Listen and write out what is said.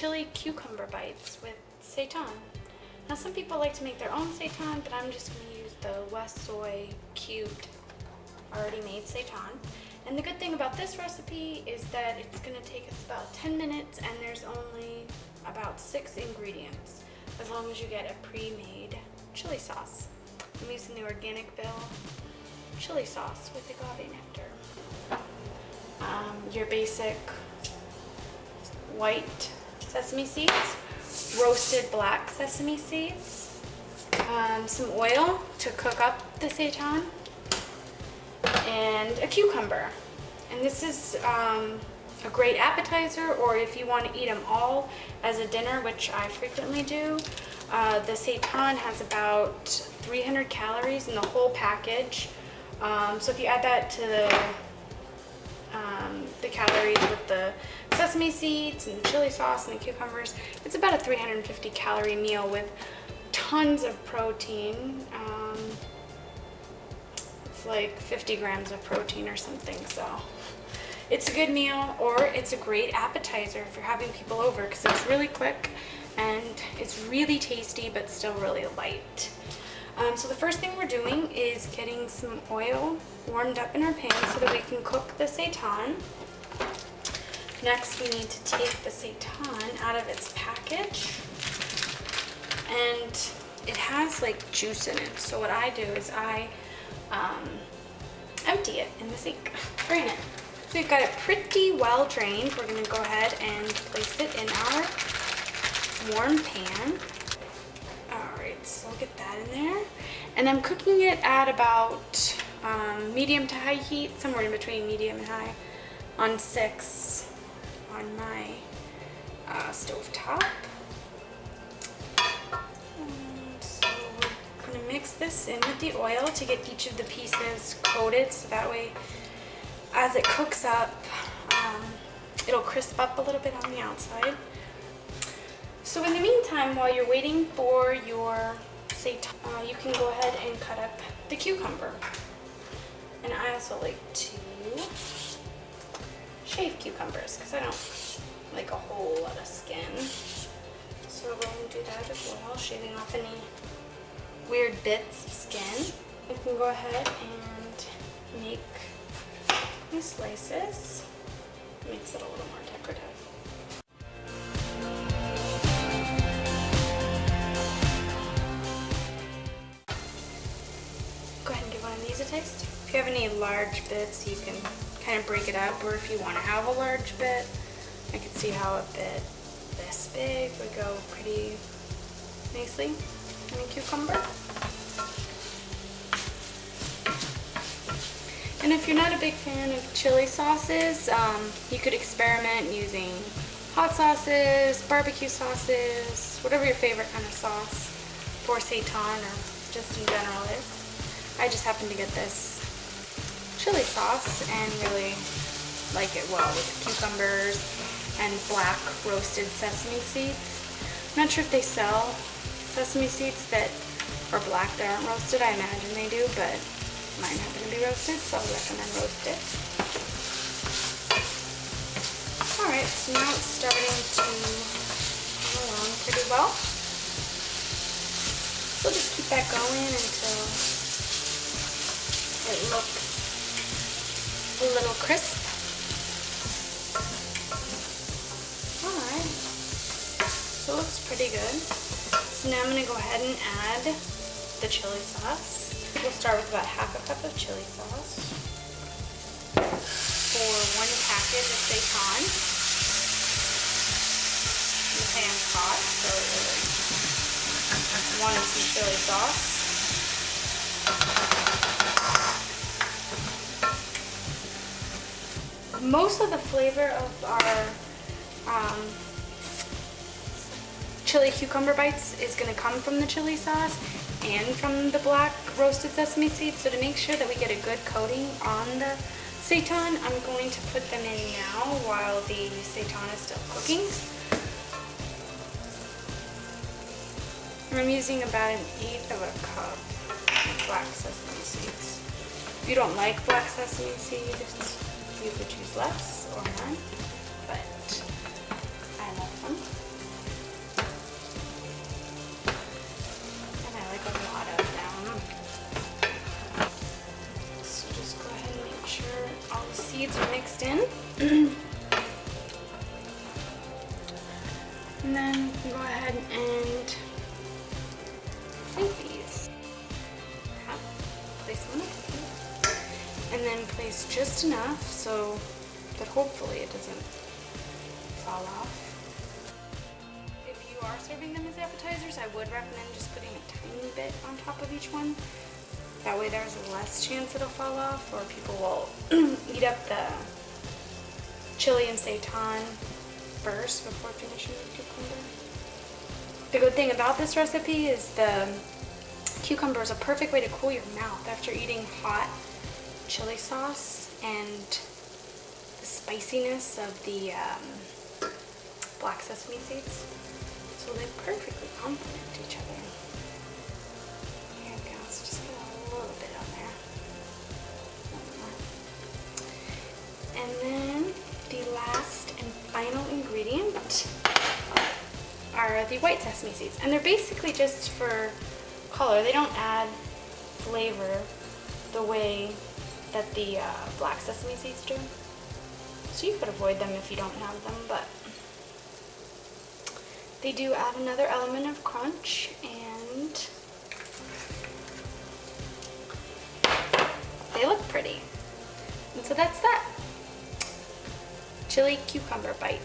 chili cucumber bites with seitan. Now some people like to make their own seitan, but I'm just going to use the West Soy cubed, already made seitan. And the good thing about this recipe is that it's going to take us about 10 minutes and there's only about 6 ingredients, as long as you get a pre-made chili sauce. I'm using the Organic Bill chili sauce with agave nectar. Your basic white sesame seeds, roasted black sesame seeds, some oil to cook up the seitan, and a cucumber. And this is a great appetizer, or if you want to eat them all as a dinner, which I frequently do. The seitan has about 300 calories in the whole package. So if you add that to the calories with the sesame seeds and the chili sauce and the cucumbers, it's about a 350 calorie meal with tons of protein. It's like 50 grams of protein or something, so it's a good meal, or it's a great appetizer if you're having people over, because it's really quick and it's really tasty but still really light. So the first thing we're doing is getting some oil warmed up in our pan so that we can cook the seitan. Next, we need to take the seitan out of its package, and it has like juice in it. So what I do is I empty it in the sink, drain it. So we've got it pretty well drained. We're going to go ahead and place it in our warm pan. Alright, so we'll get that in there. And I'm cooking it at about medium to high heat, somewhere in between medium and high, on 6 on my stove top. So we're going to mix this in with the oil to get each of the pieces coated, so that way as it cooks up, it'll crisp up a little bit on the outside. So in the meantime, while you're waiting for your seitan, you can go ahead and cut up the cucumber. And I also like to shave cucumbers because I don't like a whole lot of skin. So we're going to do that as well, shaving off any weird bits of skin. You can go ahead and make these slices. Makes it a little more decorative. Go ahead and give one of these a taste. If you have any large bits, you can kind of break it up, or if you want to have a large bit, I can see how a bit this big would go pretty nicely in a cucumber. And if you're not a big fan of chili sauces, you could experiment using hot sauces, barbecue sauces, whatever your favorite kind of sauce for seitan or just in general is. I just happen to get this chili sauce and really like it well with cucumbers and black roasted sesame seeds. I'm not sure if they sell sesame seeds that are black that aren't roasted. I imagine they do, but mine happen to be roasted, so I'll recommend roasted. Alright, so now it's starting to come along pretty well. So we'll just keep that going until it looks a little crisp. Alright, so it looks pretty good. So now I'm going to go ahead and add the chili sauce. We'll start with about half a cup of chili sauce for 1 package of seitan. The pan's hot, so it really wanted some chili sauce. Most of the flavor of our chili cucumber bites is going to come from the chili sauce and from the black roasted sesame seeds. So to make sure that we get a good coating on the seitan, I'm going to put them in now while the seitan is still cooking. And I'm using about 1/8 of a cup of black sesame seeds. If you don't like black sesame seeds, you could choose less or none, but I love them. seeds are mixed in. And then you can go ahead and plate these. Place them in a plate. And then place just enough so that hopefully it doesn't fall off. If you are serving them as appetizers, I would recommend just putting a tiny bit on top of each one. That way there's less chance it'll fall off, or people will eat up the chili and seitan first before finishing the cucumber. The good thing about this recipe is the cucumber is a perfect way to cool your mouth after eating hot chili sauce, and the spiciness of the black sesame seeds. So they perfectly complement each other. Here it goes, just get a little bit on there. And then the last and final ingredient are the white sesame seeds. And they're basically just for color. They don't add flavor the way that the black sesame seeds do. So you could avoid them if you don't have them, but they do add another element of crunch, and they look pretty. And so that's that. Chili cucumber bite.